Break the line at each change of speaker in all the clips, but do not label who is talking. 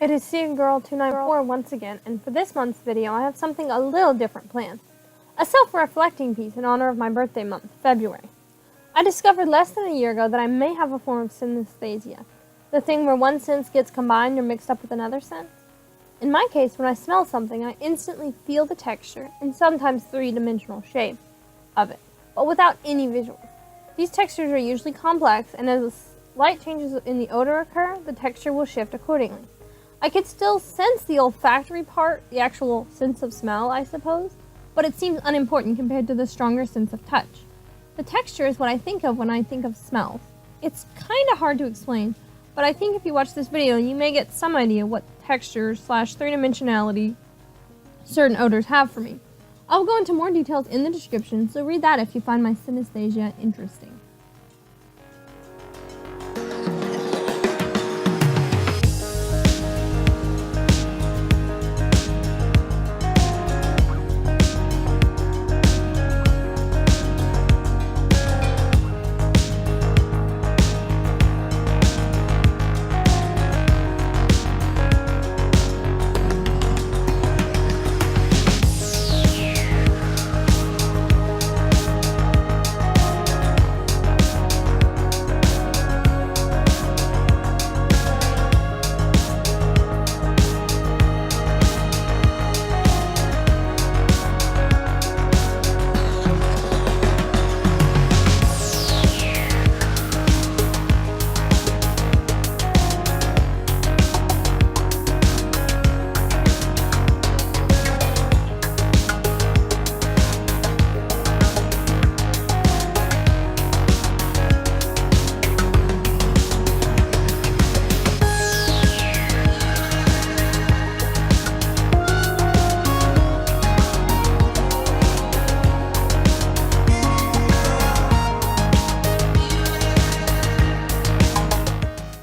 It is Cgirl294 once again, and for this month's video I have something a little different planned. A self-reflecting piece in honor of my birthday month, February. I discovered less than a year ago that I may have a form of synesthesia, the thing where one sense gets combined or mixed up with another sense. In my case, when I smell something, I instantly feel the texture, and sometimes three-dimensional shape, of it, but without any visuals. These textures are usually complex, and as slight changes in the odor occur, the texture will shift accordingly. I could still sense the olfactory part, the actual sense of smell, I suppose, but it seems unimportant compared to the stronger sense of touch. The texture is what I think of when I think of smells. It's kind of hard to explain, but I think if you watch this video, you may get some idea what texture / three-dimensionality certain odors have for me. I'll go into more details in the description, so read that if you find my synesthesia interesting.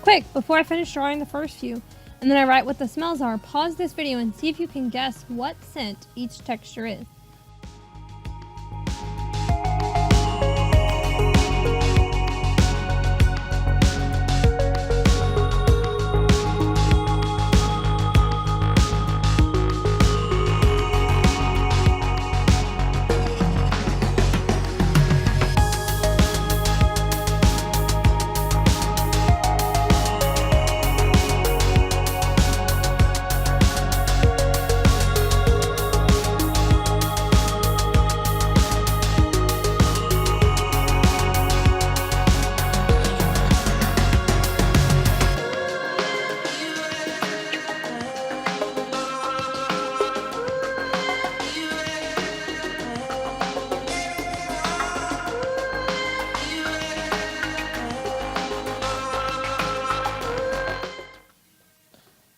Quick, before I finish drawing the first few, and then I write what the smells are, pause this video and see if you can guess what scent each texture is.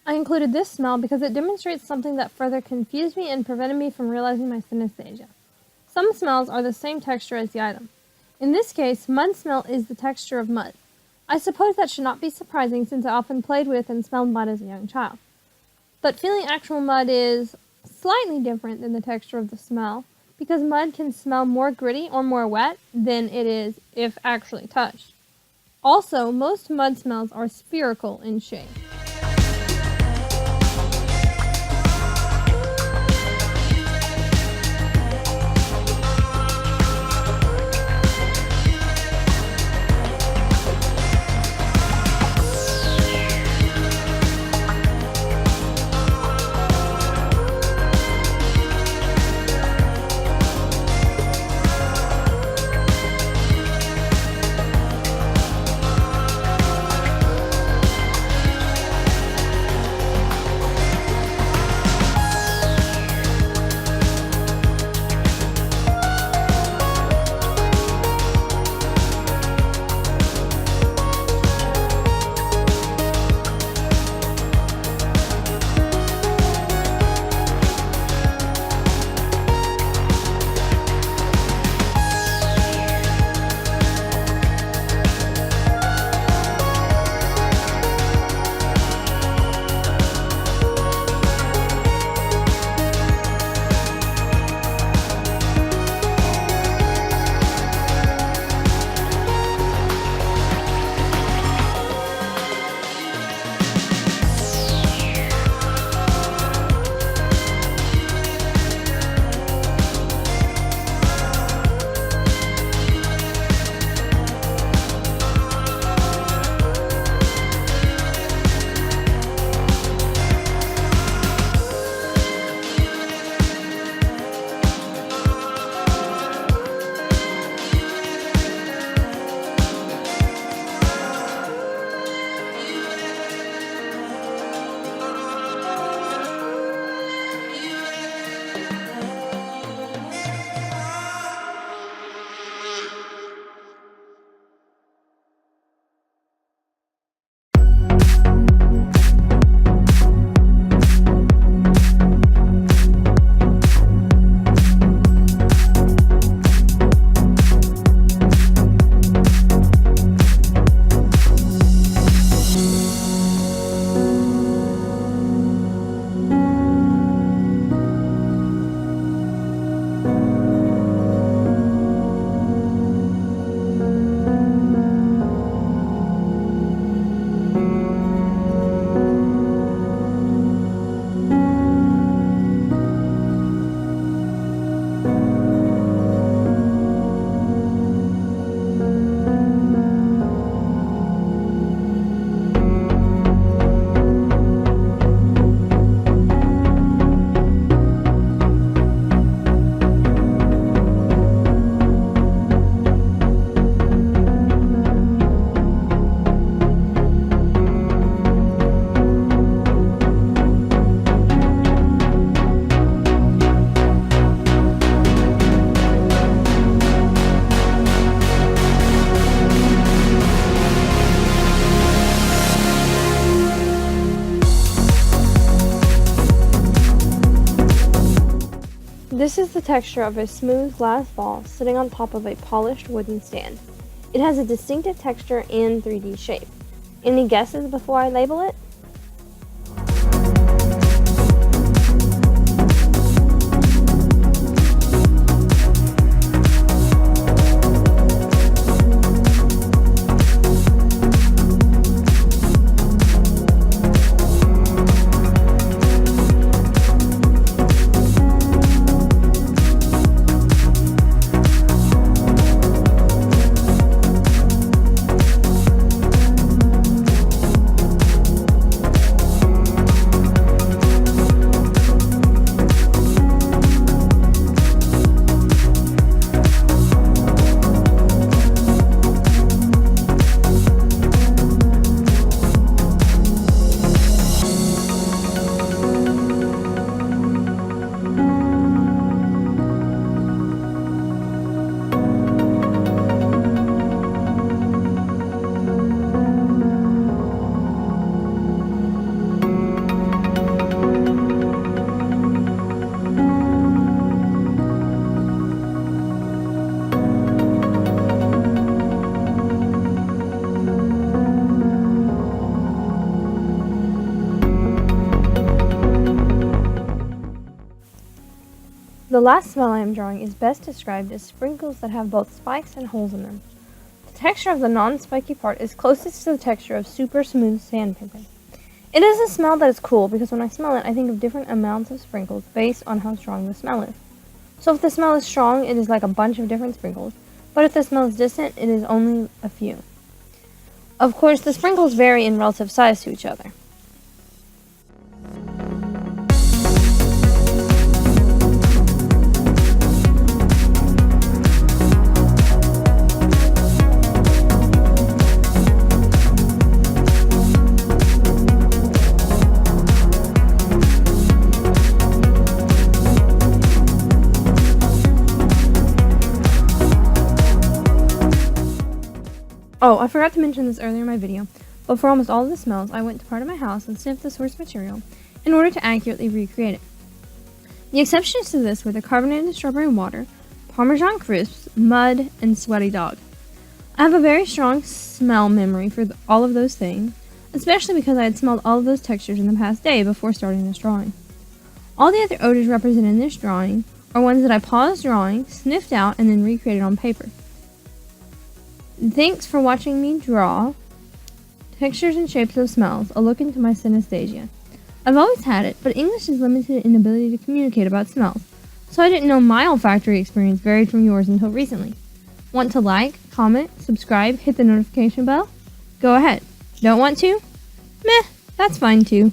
I included this smell because it demonstrates something that further confused me and prevented me from realizing my synesthesia. Some smells are the same texture as the item. In this case, mud smell is the texture of mud. I suppose that should not be surprising since I often played with and smelled mud as a young child. But feeling actual mud is slightly different than the texture of the smell, because mud can smell more gritty or more wet than it is if actually touched. Also, most mud smells are spherical in shape. This is the texture of a smooth glass ball sitting on top of a polished wooden stand. It has a distinctive texture and 3D shape. Any guesses before I label it? The last smell I am drawing is best described as sprinkles that have both spikes and holes in them. The texture of the non-spiky part is closest to the texture of super smooth sandpaper. It is a smell that is cool because when I smell it, I think of different amounts of sprinkles based on how strong the smell is. So if the smell is strong, it is like a bunch of different sprinkles, but if the smell is distant, it is only a few. Of course, the sprinkles vary in relative size to each other. Oh, I forgot to mention this earlier in my video, but for almost all of the smells, I went to part of my house and sniffed the source material in order to accurately recreate it. The exceptions to this were the carbonated strawberry water, Parmesan crisps, mud, and sweaty dog. I have a very strong smell memory for all of those things, especially because I had smelled all of those textures in the past day before starting this drawing. All the other odors represented in this drawing are ones that I paused drawing, sniffed out, and then recreated on paper. Thanks for watching me draw textures and shapes of smells, a look into my synesthesia. I've always had it, but English is limited in ability to communicate about smells, so I didn't know my olfactory experience varied from yours until recently. Want to like, comment, subscribe, hit the notification bell? Go ahead. Don't want to? Meh, that's fine too.